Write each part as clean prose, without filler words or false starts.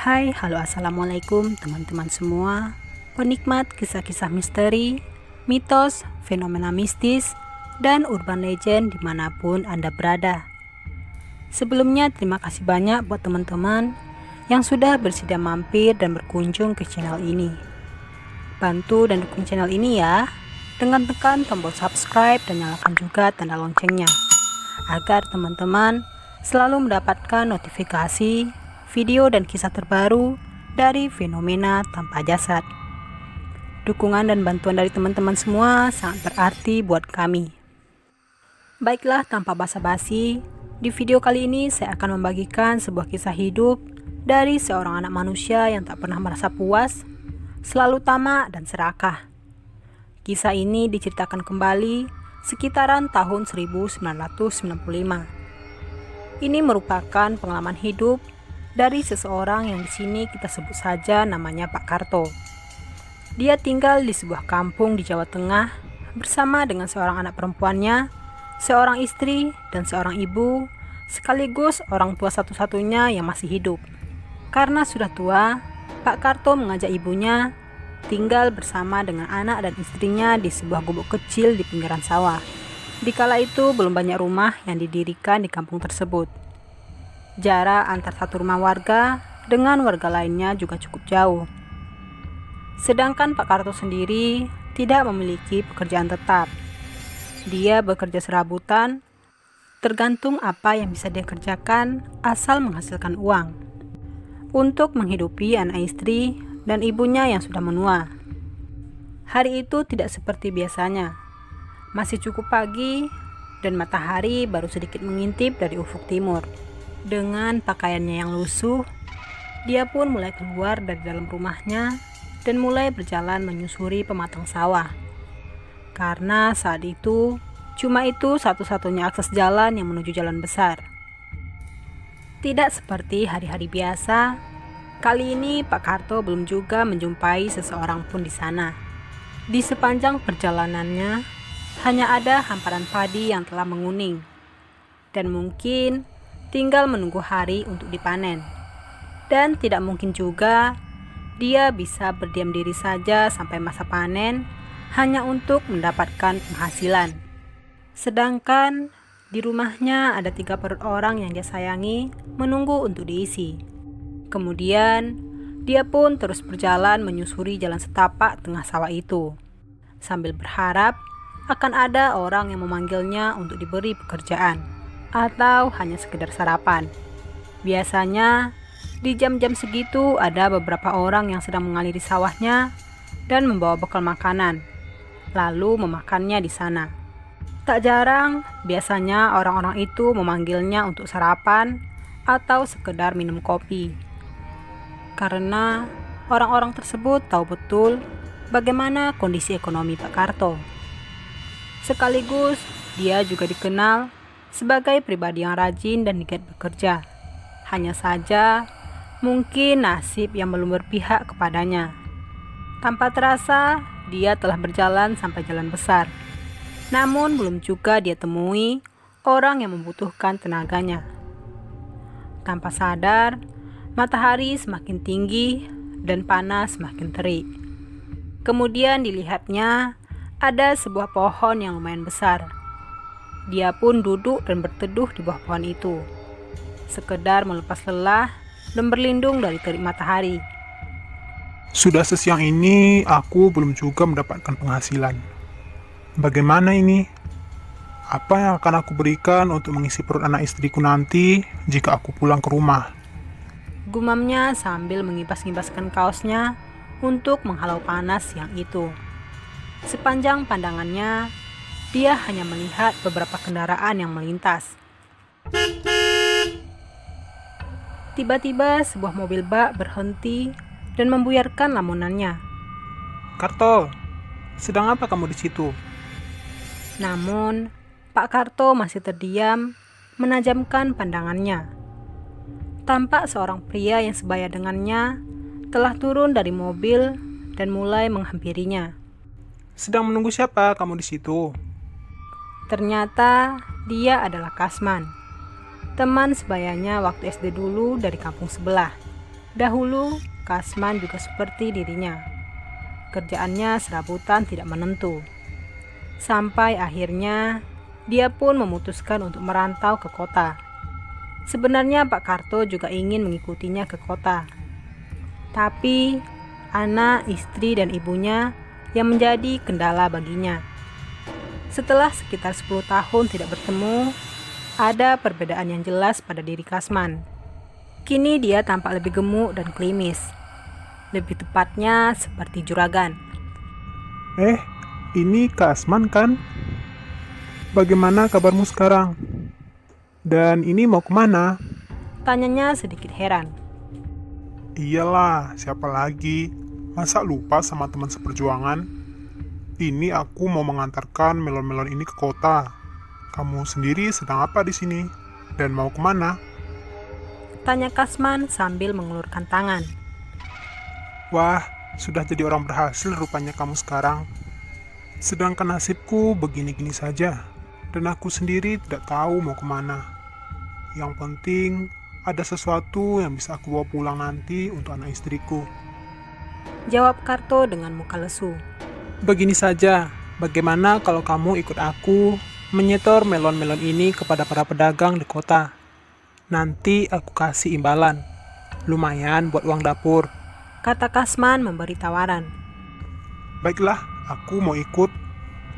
Hai, halo, assalamualaikum teman-teman semua, penikmat kisah-kisah misteri, mitos, fenomena mistis, dan urban legend dimanapun Anda berada. Sebelumnya terima kasih banyak buat teman-teman yang sudah bersedia mampir dan berkunjung ke channel ini. Bantu dan dukung channel ini ya, dengan tekan tombol subscribe dan nyalakan juga tanda loncengnya, agar teman-teman selalu mendapatkan notifikasi video dan kisah terbaru dari fenomena tanpa jasad. Dukungan dan bantuan dari teman-teman semua sangat berarti buat kami. Baiklah, tanpa basa-basi, di video kali ini saya akan membagikan sebuah kisah hidup dari seorang anak manusia yang tak pernah merasa puas, selalu tamak dan serakah. Kisah ini diceritakan kembali sekitaran tahun 1995. Ini merupakan pengalaman hidup dari seseorang yang di sini kita sebut saja namanya Pak Karto. Dia tinggal di sebuah kampung di Jawa Tengah bersama dengan seorang anak perempuannya, seorang istri, dan seorang ibu, sekaligus orang tua satu-satunya yang masih hidup. Karena sudah tua, Pak Karto mengajak ibunya tinggal bersama dengan anak dan istrinya di sebuah gubuk kecil di pinggiran sawah. Dikala itu belum banyak rumah yang didirikan di kampung tersebut. Jarak antar satu rumah warga dengan warga lainnya juga cukup jauh. Sedangkan Pak Karto sendiri tidak memiliki pekerjaan tetap. Dia bekerja serabutan, tergantung apa yang bisa dia kerjakan asal menghasilkan uang untuk menghidupi anak istri dan ibunya yang sudah menua. Hari itu tidak seperti biasanya. Masih cukup pagi dan matahari baru sedikit mengintip dari ufuk timur. Dengan pakaiannya yang lusuh, dia pun mulai keluar dari dalam rumahnya dan mulai berjalan menyusuri pematang sawah. Karena saat itu, cuma itu satu-satunya akses jalan yang menuju jalan besar. Tidak seperti hari-hari biasa, kali ini Pak Karto belum juga menjumpai seseorang pun di sana. Di sepanjang perjalanannya, hanya ada hamparan padi yang telah menguning. Dan mungkin tinggal menunggu hari untuk dipanen. Dan tidak mungkin juga dia bisa berdiam diri saja sampai masa panen hanya untuk mendapatkan penghasilan. Sedangkan di rumahnya ada 3 perut orang yang dia sayangi menunggu untuk diisi. Kemudian dia pun terus berjalan menyusuri jalan setapak tengah sawah itu, sambil berharap akan ada orang yang memanggilnya untuk diberi pekerjaan atau hanya sekedar sarapan. Biasanya di jam-jam segitu ada beberapa orang yang sedang mengaliri sawahnya dan membawa bekal makanan, lalu memakannya di sana. Tak jarang, biasanya orang-orang itu memanggilnya untuk sarapan atau sekedar minum kopi. Karena orang-orang tersebut tahu betul bagaimana kondisi ekonomi Pak Karto. Sekaligus dia juga dikenal sebagai pribadi yang rajin dan giat bekerja. Hanya saja, mungkin nasib yang belum berpihak kepadanya. Tanpa terasa, dia telah berjalan sampai jalan besar. Namun belum juga dia temui orang yang membutuhkan tenaganya. Tanpa sadar, matahari semakin tinggi dan panas semakin terik. Kemudian dilihatnya ada sebuah pohon yang lumayan besar. Dia pun duduk dan berteduh di bawah pohon itu, sekedar melepas lelah dan berlindung dari terik matahari. Sudah sesiang ini aku belum juga mendapatkan penghasilan. Bagaimana ini? Apa yang akan aku berikan untuk mengisi perut anak istriku nanti jika aku pulang ke rumah? Gumamnya sambil mengibas-ngibaskan kaosnya untuk menghalau panas siang itu. Sepanjang pandangannya, dia hanya melihat beberapa kendaraan yang melintas. Tiba-tiba sebuah mobil bak berhenti dan membuyarkan lamunannya. Karto, sedang apa kamu di situ? Namun, Pak Karto masih terdiam, menajamkan pandangannya. Tampak seorang pria yang sebaya dengannya telah turun dari mobil dan mulai menghampirinya. Sedang menunggu siapa kamu di situ? Ternyata dia adalah Kasman, teman sebayanya waktu SD dulu dari kampung sebelah. Dahulu, Kasman juga seperti dirinya. Kerjaannya serabutan tidak menentu. Sampai akhirnya, dia pun memutuskan untuk merantau ke kota. Sebenarnya Pak Karto juga ingin mengikutinya ke kota. Tapi, anak, istri, dan ibunya yang menjadi kendala baginya. Setelah sekitar 10 tahun tidak bertemu, ada perbedaan yang jelas pada diri Kasman. Kini dia tampak lebih gemuk dan klimis. Lebih tepatnya seperti juragan. Ini Kasman kan? Bagaimana kabarmu sekarang? Dan ini mau kemana? Tanyanya sedikit heran. Iyalah, siapa lagi? Masa lupa sama teman seperjuangan? Ini aku mau mengantarkan melon-melon ini ke kota. Kamu sendiri sedang apa di sini? Dan mau kemana? Tanya Kasman sambil mengulurkan tangan. Wah, sudah jadi orang berhasil rupanya kamu sekarang. Sedangkan nasibku begini-gini saja. Dan aku sendiri tidak tahu mau kemana. Yang penting, ada sesuatu yang bisa aku bawa pulang nanti untuk anak istriku. Jawab Karto dengan muka lesu. Begini saja, bagaimana kalau kamu ikut aku menyetor melon-melon ini kepada para pedagang di kota? Nanti aku kasih imbalan. Lumayan buat uang dapur. Kata Kasman memberi tawaran. Baiklah, aku mau ikut.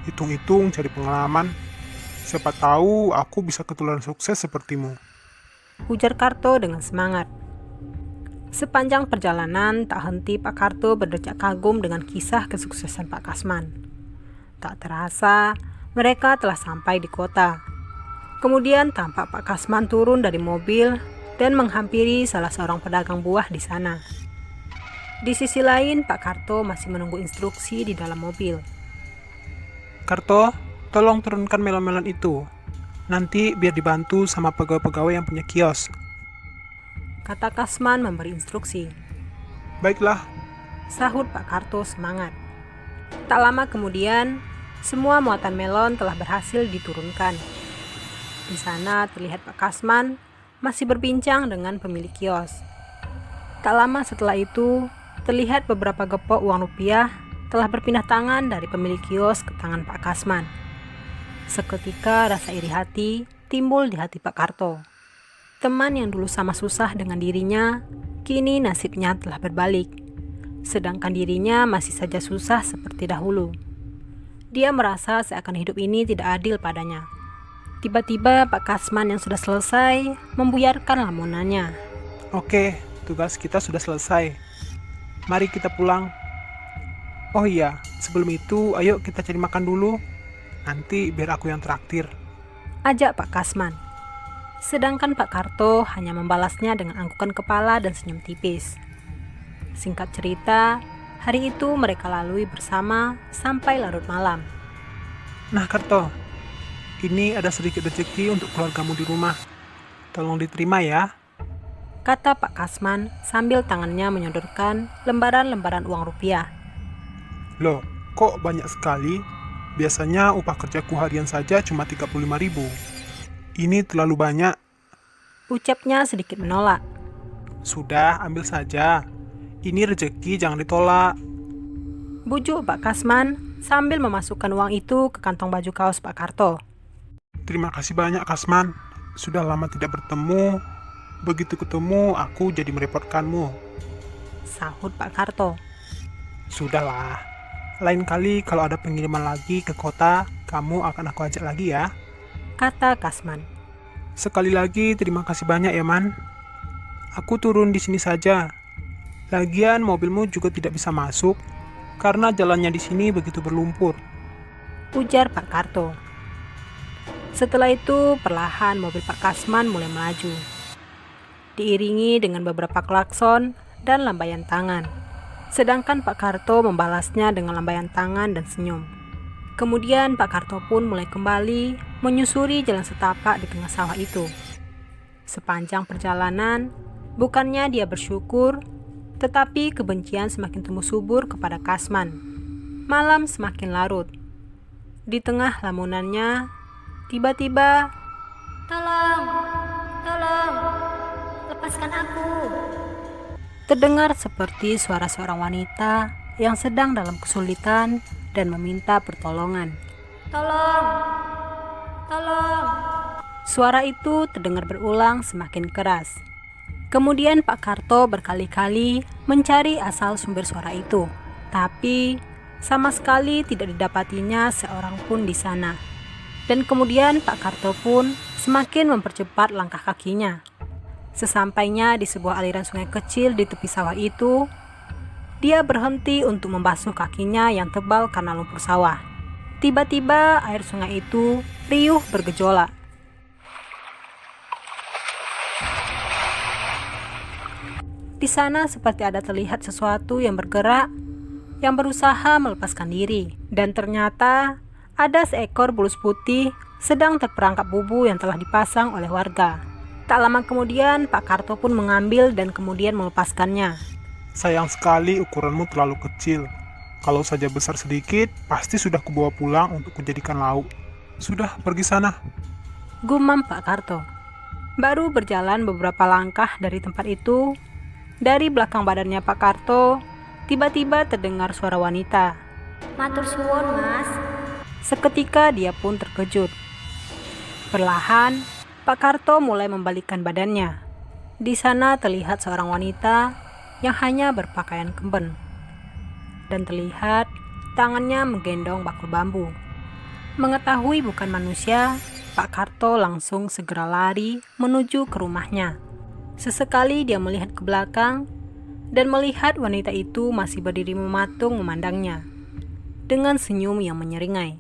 Hitung-hitung cari pengalaman. Siapa tahu aku bisa ketularan sukses sepertimu. Ujar Karto dengan semangat. Sepanjang perjalanan tak henti Pak Karto berdecak kagum dengan kisah kesuksesan Pak Kasman. Tak terasa mereka telah sampai di kota. Kemudian tampak Pak Kasman turun dari mobil dan menghampiri salah seorang pedagang buah di sana. Di sisi lain, Pak Karto masih menunggu instruksi di dalam mobil. Karto, tolong turunkan melon-melon itu. Nanti biar dibantu sama pegawai-pegawai yang punya kios. Kata Kasman memberi instruksi. Baiklah, Sahut Pak Karto semangat. Tak lama kemudian, semua muatan melon telah berhasil diturunkan. Di sana terlihat Pak Kasman masih berbincang dengan pemilik kios. Tak lama setelah itu, terlihat beberapa gepok uang rupiah telah berpindah tangan dari pemilik kios ke tangan Pak Kasman. Seketika rasa iri hati timbul di hati Pak Karto. Teman yang dulu sama susah dengan dirinya, kini nasibnya telah berbalik. Sedangkan dirinya masih saja susah seperti dahulu. Dia merasa seakan hidup ini tidak adil padanya. Tiba-tiba Pak Kasman yang sudah selesai membuyarkan lamunannya. oke, tugas kita sudah selesai. Mari kita pulang. Oh iya, sebelum itu ayo kita cari makan dulu. Nanti biar aku yang traktir. Ajak Pak Kasman. Sedangkan Pak Karto hanya membalasnya dengan anggukan kepala dan senyum tipis. Singkat cerita, hari itu mereka lalui bersama sampai larut malam. Nah Karto, ini ada sedikit rezeki untuk keluargamu di rumah. Tolong diterima ya. Kata Pak Kasman sambil tangannya menyodorkan lembaran-lembaran uang rupiah. Loh, kok banyak sekali? Biasanya upah kerjaku harian saja cuma 35.000. Ini terlalu banyak. Ucapnya sedikit menolak. Sudah, ambil saja. Ini rezeki, jangan ditolak. Bujuk Pak Kasman sambil memasukkan uang itu ke kantong baju kaos Pak Karto. Terima kasih banyak, Kasman. Sudah lama tidak bertemu. Begitu ketemu, aku jadi merepotkanmu. Sahut Pak Karto. Sudahlah. Lain kali kalau ada pengiriman lagi ke kota, kamu akan aku ajak lagi ya. Kata Kasman. Sekali lagi terima kasih banyak ya, Man. Aku turun di sini saja. Lagian mobilmu juga tidak bisa masuk karena jalannya di sini begitu berlumpur. Ujar Pak Karto. Setelah itu perlahan mobil Pak Kasman mulai melaju. Diiringi dengan beberapa klakson dan lambaian tangan. Sedangkan Pak Karto membalasnya dengan lambaian tangan dan senyum. Kemudian Pak Karto pun mulai kembali menyusuri jalan setapak di tengah sawah itu. Sepanjang perjalanan, bukannya dia bersyukur, tetapi kebencian semakin tumbuh subur kepada Kasman. Malam semakin larut. Di tengah lamunannya, tiba-tiba, Tolong, tolong, lepaskan aku. terdengar seperti suara seorang wanita yang sedang dalam kesulitan dan meminta pertolongan. "Tolong! Tolong!" Suara itu terdengar berulang semakin keras. Kemudian Pak Karto berkali-kali mencari asal sumber suara itu, tapi sama sekali tidak didapatinya seorang pun di sana. Dan kemudian Pak Karto pun semakin mempercepat langkah kakinya. Sesampainya di sebuah aliran sungai kecil di tepi sawah itu, dia berhenti untuk membasuh kakinya yang tebal karena lumpur sawah. Tiba-tiba air sungai itu riuh bergejolak. Di sana seperti ada terlihat sesuatu yang bergerak, yang berusaha melepaskan diri. Dan ternyata ada seekor bulus putih sedang terperangkap bubu yang telah dipasang oleh warga. Tak lama kemudian Pak Karto pun mengambil dan kemudian melepaskannya. Sayang sekali ukuranmu terlalu kecil. Kalau saja besar sedikit, pasti sudah kubawa pulang untuk kujadikan lauk. Sudah, pergi sana. Gumam Pak Karto. Baru berjalan beberapa langkah dari tempat itu, dari belakang badannya Pak Karto, tiba-tiba terdengar suara wanita. "Matur suwun, Mas." Seketika dia pun terkejut. Perlahan, Pak Karto mulai membalikkan badannya. Di sana terlihat seorang wanita yang hanya berpakaian kemben. Dan terlihat tangannya menggendong bakul bambu. Mengetahui bukan manusia, Pak Karto langsung segera lari menuju ke rumahnya. Sesekali dia melihat ke belakang dan melihat wanita itu masih berdiri mematung memandangnya dengan senyum yang menyeringai.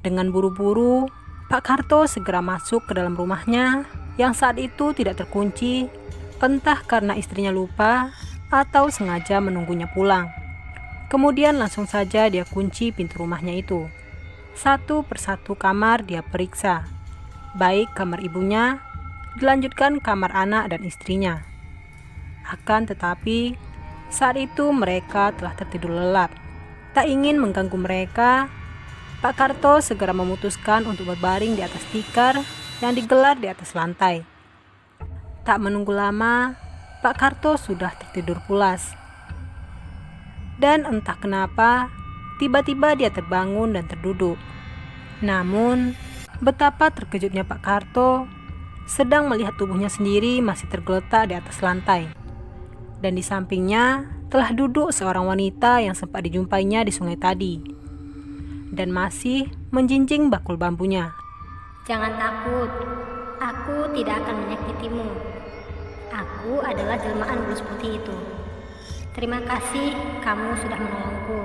Dengan buru-buru, Pak Karto segera masuk ke dalam rumahnya yang saat itu tidak terkunci, entah karena istrinya lupa atau sengaja menunggunya pulang. Kemudian langsung saja dia kunci pintu rumahnya itu. Satu persatu kamar dia periksa, baik kamar ibunya, dilanjutkan kamar anak dan istrinya. Akan tetapi, saat itu mereka telah tertidur lelap. Tak ingin mengganggu mereka, Pak Karto segera memutuskan untuk berbaring di atas tikar yang digelar di atas lantai. Tak menunggu lama, Pak Karto sudah tertidur pulas. Dan entah kenapa, tiba-tiba dia terbangun dan terduduk. Namun, betapa terkejutnya Pak Karto sedang melihat tubuhnya sendiri masih tergeletak di atas lantai. Dan di sampingnya telah duduk seorang wanita yang sempat dijumpainya di sungai tadi. Dan masih menjinjing bakul bambunya. "Jangan takut, aku tidak akan menyakitimu. Aku adalah jelmaan bulus putih itu. Terima kasih kamu sudah menolongku."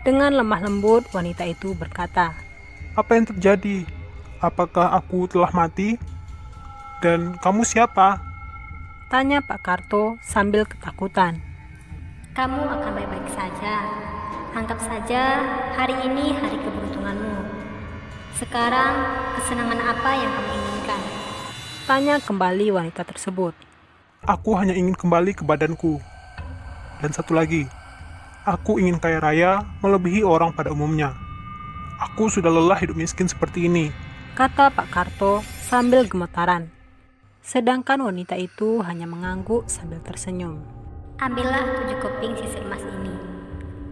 Dengan lemah lembut wanita itu berkata, Apa yang terjadi? Apakah aku telah mati? Dan kamu siapa? tanya Pak Karto sambil ketakutan. "Kamu akan baik-baik saja. Anggap saja hari ini hari keberuntunganmu. Sekarang kesenangan apa yang kamu inginkan?" Tanya kembali wanita tersebut. Aku hanya ingin kembali ke badanku. Dan satu lagi, aku ingin kaya raya melebihi orang pada umumnya. Aku sudah lelah hidup miskin seperti ini. Kata Pak Karto sambil gemetaran. Sedangkan wanita itu hanya mengangguk sambil tersenyum. "Ambillah 7 keping sisir emas ini.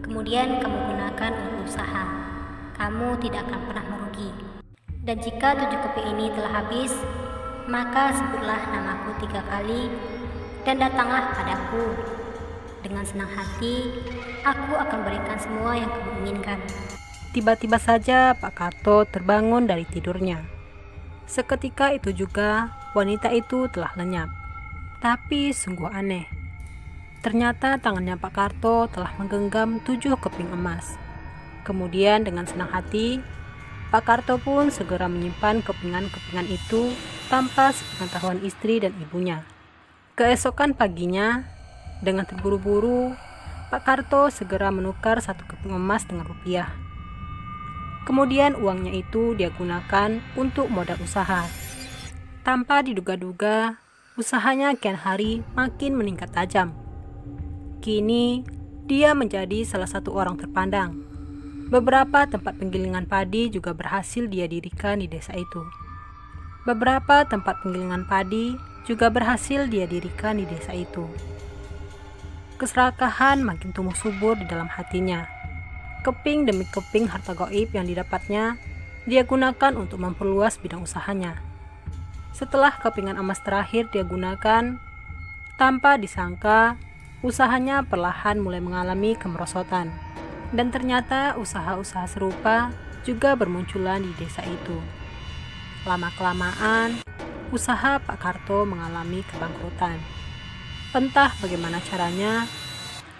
Kemudian kamu gunakan untuk usaha. Kamu tidak akan pernah merugi. Dan jika 7 keping ini telah habis, maka sebutlah namaku 3 kali dan datanglah padaku. Dengan senang hati, aku akan berikan semua yang kamu inginkan." Tiba-tiba saja Pak Karto terbangun dari tidurnya. Seketika itu juga wanita itu telah lenyap. Tapi sungguh aneh. Ternyata tangannya Pak Karto telah menggenggam 7 keping emas. Kemudian dengan senang hati, Pak Karto pun segera menyimpan kepingan-kepingan itu tanpa sepengetahuan istri dan ibunya. Keesokan paginya, dengan terburu-buru, Pak Karto segera menukar 1 keping emas dengan rupiah. Kemudian uangnya itu dia gunakan untuk modal usaha. Tanpa diduga-duga, usahanya kian hari makin meningkat tajam. Kini, dia menjadi salah satu orang terpandang. Beberapa tempat penggilingan padi juga berhasil dia dirikan di desa itu. Keserakahan makin tumbuh subur di dalam hatinya. Keping demi keping harta gaib yang didapatnya, dia gunakan untuk memperluas bidang usahanya. Setelah kepingan emas terakhir dia gunakan, tanpa disangka, usahanya perlahan mulai mengalami kemerosotan. Dan ternyata usaha-usaha serupa juga bermunculan di desa itu. Lama-kelamaan, usaha Pak Karto mengalami kebangkrutan. Entah bagaimana caranya,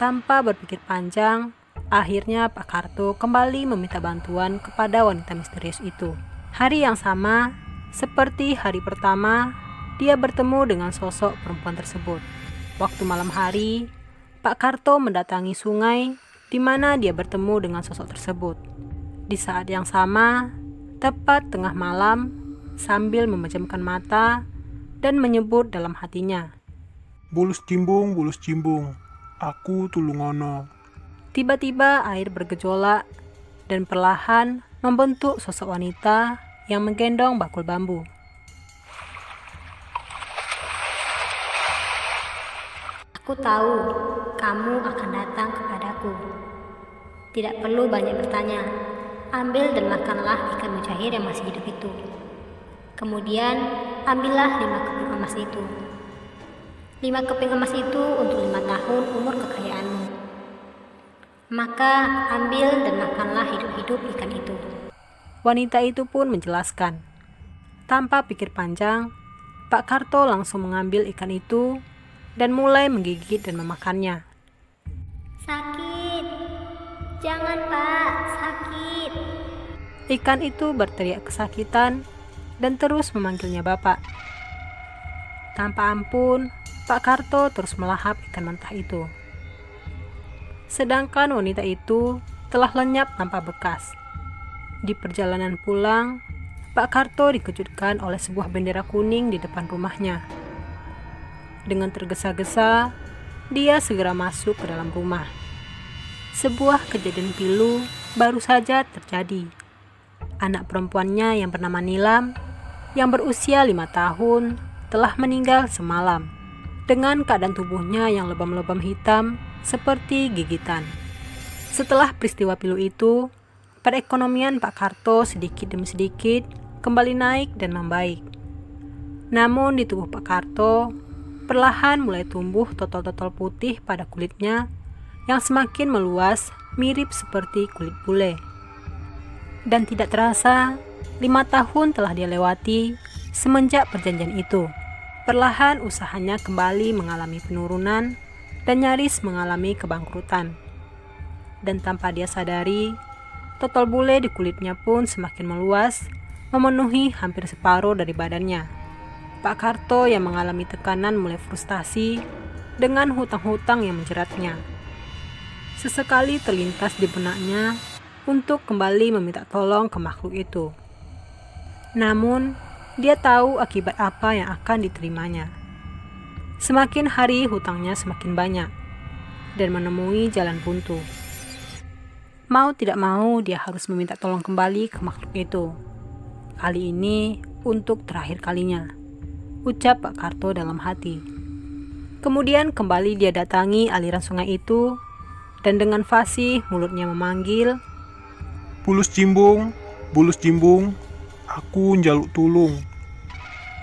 tanpa berpikir panjang, akhirnya Pak Karto kembali meminta bantuan kepada wanita misterius itu. Hari yang sama, seperti hari pertama, dia bertemu dengan sosok perempuan tersebut. Waktu malam hari, Pak Karto mendatangi sungai di mana dia bertemu dengan sosok tersebut. Di saat yang sama, tepat tengah malam, sambil memejamkan mata dan menyebut dalam hatinya, Bulus cimbung, aku tulungono. tiba-tiba air bergejolak dan perlahan membentuk sosok wanita yang menggendong bakul bambu. Aku tahu kamu akan datang kepadaku. Tidak perlu banyak bertanya. Ambil dan makanlah ikan mujair yang masih hidup itu. Kemudian ambillah 5 keping emas itu. 5 keping emas itu untuk 5 tahun umur kekayaanmu. Maka ambil dan makanlah hidup-hidup ikan itu. Wanita itu pun menjelaskan. Tanpa pikir panjang, Pak Karto langsung mengambil ikan itu dan mulai menggigit dan memakannya. Sakit. Jangan, Pak. Sakit. Ikan itu berteriak kesakitan dan terus memanggilnya Bapak. Tanpa ampun, Pak Karto terus melahap ikan mentah itu. Sedangkan wanita itu telah lenyap tanpa bekas. Di perjalanan pulang, Pak Karto dikejutkan oleh sebuah bendera kuning di depan rumahnya. Dengan tergesa-gesa, dia segera masuk ke dalam rumah. Sebuah kejadian pilu baru saja terjadi. Anak perempuannya yang bernama Nilam, yang berusia 5 tahun, telah meninggal semalam, dengan keadaan tubuhnya yang lebam-lebam hitam seperti gigitan. Setelah peristiwa pilu itu, perekonomian Pak Karto sedikit demi sedikit kembali naik dan membaik. Namun di tubuh Pak Karto, perlahan mulai tumbuh totol-totol putih pada kulitnya yang semakin meluas mirip seperti kulit bule. Dan tidak terasa, 5 tahun telah dia lewati semenjak perjanjian itu. Perlahan usahanya kembali mengalami penurunan dan nyaris mengalami kebangkrutan. Dan tanpa dia sadari, totol bule di kulitnya pun semakin meluas, memenuhi hampir separuh dari badannya. Pak Karto yang mengalami tekanan mulai frustasi dengan hutang-hutang yang menjeratnya. Sesekali terlintas di benaknya untuk kembali meminta tolong ke makhluk itu. Namun, dia tahu akibat apa yang akan diterimanya. Semakin hari hutangnya semakin banyak dan menemui jalan buntu. Mau tidak mau dia harus meminta tolong kembali ke makhluk itu. Kali ini untuk terakhir kalinya, ucap Pak Karto dalam hati. Kemudian kembali dia datangi aliran sungai itu dan dengan fasih mulutnya memanggil, Bulus cimbung, aku njaluk tulung.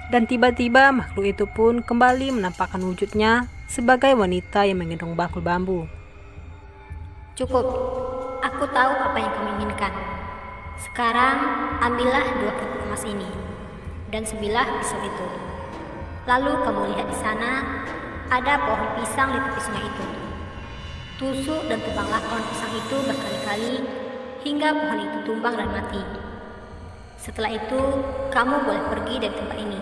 dan tiba-tiba makhluk itu pun kembali menampakkan wujudnya sebagai wanita yang menggendong bakul bambu. Cukup. Aku tahu apa yang kamu inginkan. Sekarang ambillah 2 keping emas ini dan sebilah pisau itu. Lalu kamu lihat di sana ada pohon pisang di tepi sungai itu. Tusuk dan tebanglah pohon pisang itu berkali-kali hingga pohon itu tumbang dan mati. Setelah itu, kamu boleh pergi dari tempat ini,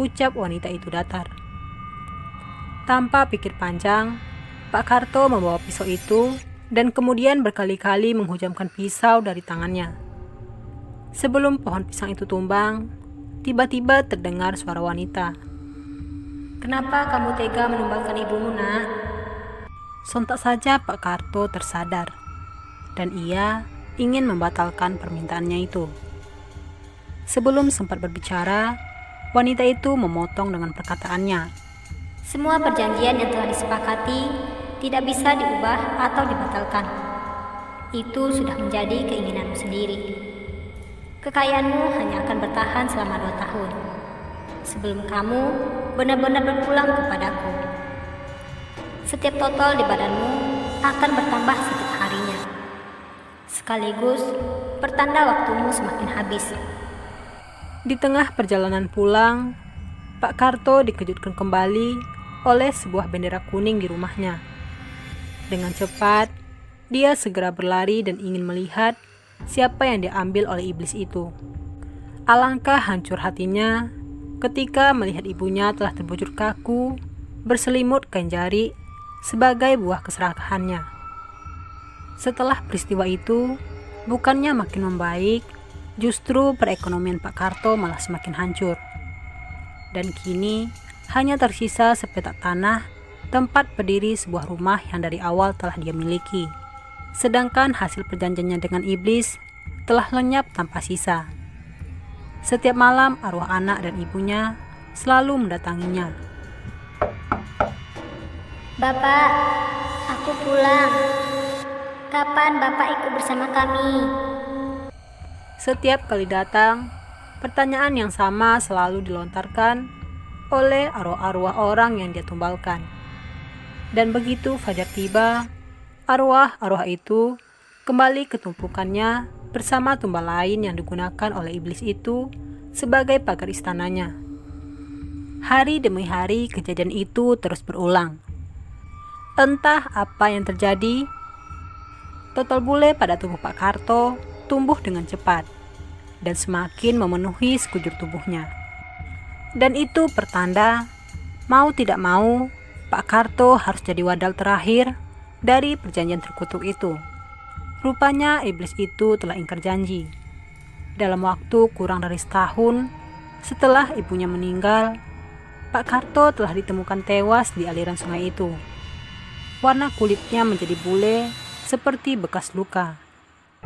ucap wanita itu datar. Tanpa pikir panjang, Pak Karto membawa pisau itu dan kemudian berkali-kali menghujamkan pisau dari tangannya. Sebelum pohon pisang itu tumbang, tiba-tiba terdengar suara wanita. Kenapa kamu tega menumbangkan ibumu, nak? Sontak saja Pak Karto tersadar dan ia ingin membatalkan permintaannya itu. Sebelum sempat berbicara, wanita itu memotong dengan perkataannya. Semua perjanjian yang telah disepakati tidak bisa diubah atau dibatalkan. Itu sudah menjadi keinginanmu sendiri. Kekayaanmu hanya akan bertahan selama 2 tahun, sebelum kamu benar-benar berpulang kepadaku. Setiap total di badanmu akan bertambah setiap harinya, sekaligus pertanda waktumu semakin habis. Di tengah perjalanan pulang, Pak Karto dikejutkan kembali oleh sebuah bendera kuning di rumahnya. Dengan cepat, dia segera berlari dan ingin melihat siapa yang diambil oleh iblis itu. Alangkah hancur hatinya ketika melihat ibunya telah terbujur kaku, berselimut kain jari sebagai buah keserakahannya. Setelah peristiwa itu, bukannya makin membaik, justru perekonomian Pak Karto malah semakin hancur. Dan kini hanya tersisa sepetak tanah tempat berdiri sebuah rumah yang dari awal telah dia miliki. Sedangkan hasil perjanjiannya dengan iblis telah lenyap tanpa sisa. Setiap malam arwah anak dan ibunya selalu mendatanginya. Bapak, aku pulang. Kapan Bapak ikut bersama kami? Setiap kali datang, pertanyaan yang sama selalu dilontarkan oleh arwah-arwah orang yang dia tumbalkan. Dan begitu fajar tiba, arwah-arwah itu kembali ke tumpukannya bersama tumbal lain yang digunakan oleh iblis itu sebagai pagar istananya. Hari demi hari kejadian itu terus berulang. Entah apa yang terjadi, total bule pada tubuh Pak Karto tumbuh dengan cepat dan semakin memenuhi sekujur tubuhnya. Dan itu pertanda, mau tidak mau, Pak Karto harus jadi wadal terakhir dari perjanjian terkutuk itu. Rupanya iblis itu telah ingkar janji. Dalam waktu kurang dari setahun setelah ibunya meninggal, Pak Karto telah ditemukan tewas di aliran sungai itu. Warna kulitnya menjadi bule seperti bekas luka.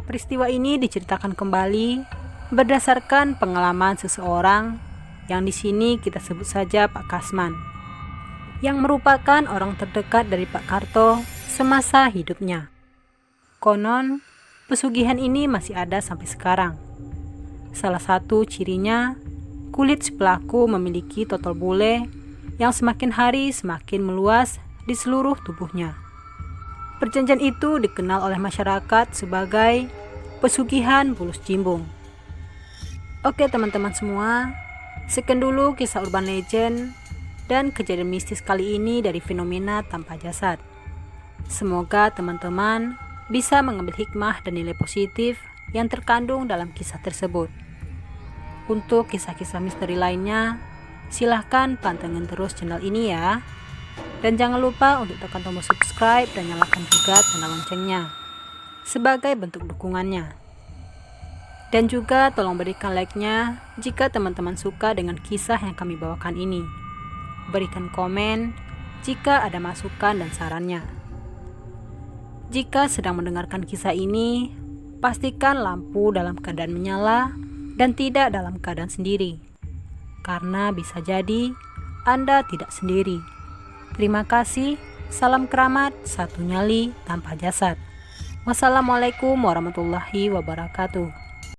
Peristiwa ini diceritakan kembali berdasarkan pengalaman seseorang yang di sini kita sebut saja Pak Kasman, yang merupakan orang terdekat dari Pak Karto semasa hidupnya. Konon, pesugihan ini masih ada sampai sekarang. Salah satu cirinya, kulit si pelaku memiliki total bule yang semakin hari semakin meluas di seluruh tubuhnya. Perjanjian itu dikenal oleh masyarakat sebagai pesugihan bulus jimbung. Oke teman-teman semua, sekian dulu kisah urban legend dan kejadian mistis kali ini dari fenomena tanpa jasad. Semoga teman-teman bisa mengambil hikmah dan nilai positif yang terkandung dalam kisah tersebut. Untuk kisah-kisah misteri lainnya, silahkan pantengin terus channel ini ya. Dan jangan lupa untuk tekan tombol subscribe dan nyalakan juga tanda loncengnya sebagai bentuk dukungannya. Dan juga tolong berikan like-nya jika teman-teman suka dengan kisah yang kami bawakan ini. Berikan komen jika ada masukan dan sarannya. Jika sedang mendengarkan kisah ini, pastikan lampu dalam keadaan menyala dan tidak dalam keadaan sendiri. Karena bisa jadi Anda tidak sendiri. Terima kasih, salam keramat, satu nyali tanpa jasad. Wassalamualaikum warahmatullahi wabarakatuh.